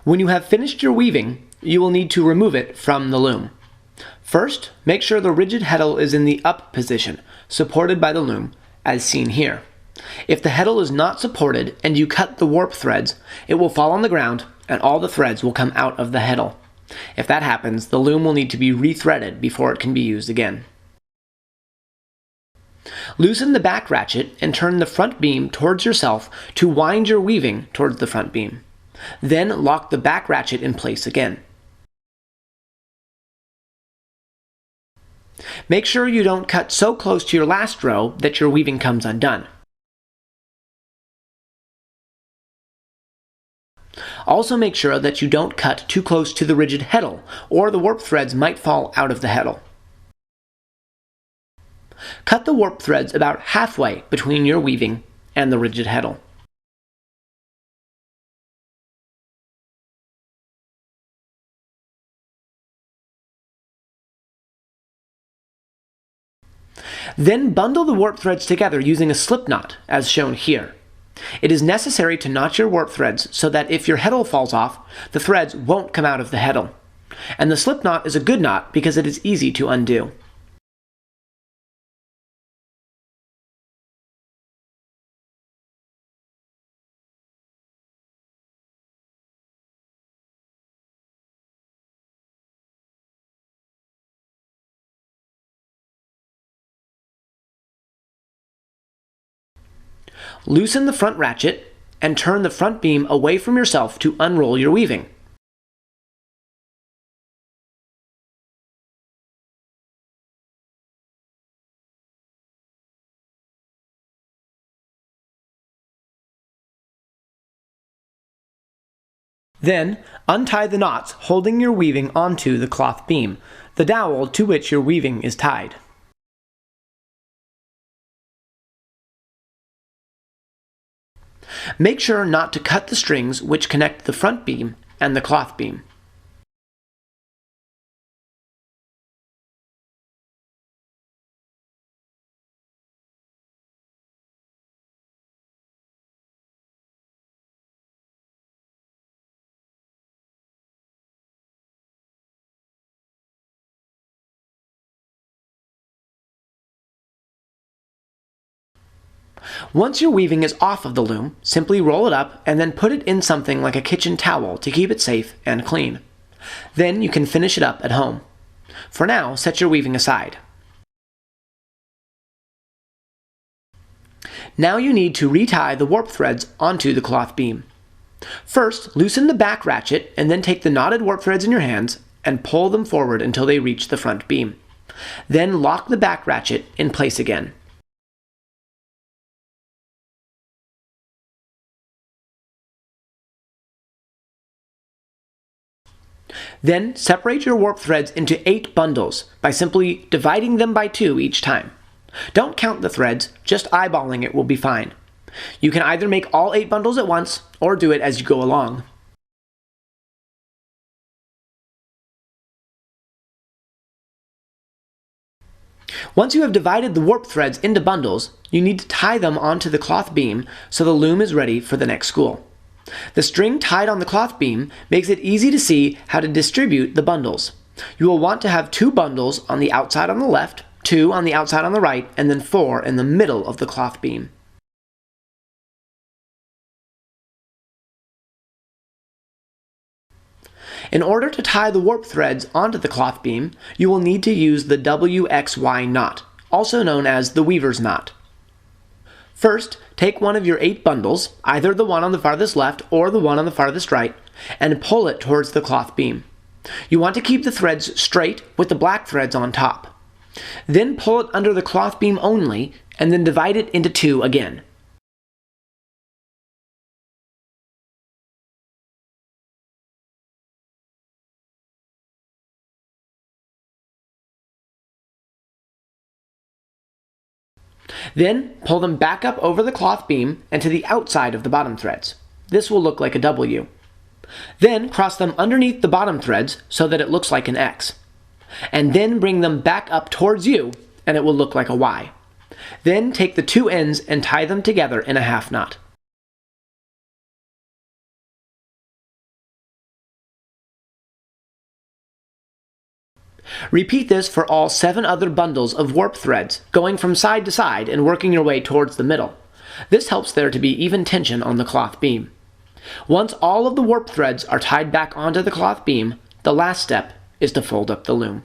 When you have finished your weaving, you will need to remove it from the loom. First, make sure the rigid heddle is in the up position, supported by the loom, as seen here. If the heddle is not supported and you cut the warp threads, it will fall on the ground and all the threads will come out of the heddle. If that happens, the loom will need to be rethreaded before it can be used again. Loosen the back ratchet and turn the front beam towards yourself to wind your weaving towards the front beam. Then lock the back ratchet in place again. Make sure you don't cut so close to your last row that your weaving comes undone. Also make sure that you don't cut too close to the rigid heddle, or the warp threads might fall out of the heddle. Cut the warp threads about halfway between your weaving and the rigid heddle. Then bundle the warp threads together using a slip knot, as shown here. It is necessary to knot your warp threads so that if your heddle falls off, the threads won't come out of the heddle. And the slip knot is a good knot because it is easy to undo. Loosen the front ratchet and turn the front beam away from yourself to unroll your weaving. Then, untie the knots holding your weaving onto the cloth beam, the dowel to which your weaving is tied. Make sure not to cut the strings which connect the front beam and the cloth beam. Once your weaving is off of the loom, simply roll it up and then put it in something like a kitchen towel to keep it safe and clean. Then you can finish it up at home. For now, set your weaving aside. Now you need to retie the warp threads onto the cloth beam. First, loosen the back ratchet and then take the knotted warp threads in your hands and pull them forward until they reach the front beam. Then lock the back ratchet in place again. Then separate your warp threads into 8 bundles by simply dividing them by 2 each time. Don't count the threads, just eyeballing it will be fine. You can either make all 8 bundles at once or do it as you go along. Once you have divided the warp threads into bundles, you need to tie them onto the cloth beam so the loom is ready for the next school. The string tied on the cloth beam makes it easy to see how to distribute the bundles. You will want to have 2 bundles on the outside on the left, 2 on the outside on the right, and then 4 in the middle of the cloth beam. In order to tie the warp threads onto the cloth beam, you will need to use the WXY knot, also known as the weaver's knot. First, take one of your 8 bundles, either the one on the farthest left or the one on the farthest right, and pull it towards the cloth beam. You want to keep the threads straight with the black threads on top. Then pull it under the cloth beam only, and then divide it into 2 again. Then pull them back up over the cloth beam and to the outside of the bottom threads. This will look like a W. Then cross them underneath the bottom threads so that it looks like an X. And then bring them back up towards you and it will look like a Y. Then take the 2 ends and tie them together in a half knot. Repeat this for all 7 other bundles of warp threads, going from side to side and working your way towards the middle. This helps there to be even tension on the cloth beam. Once all of the warp threads are tied back onto the cloth beam, the last step is to fold up the loom.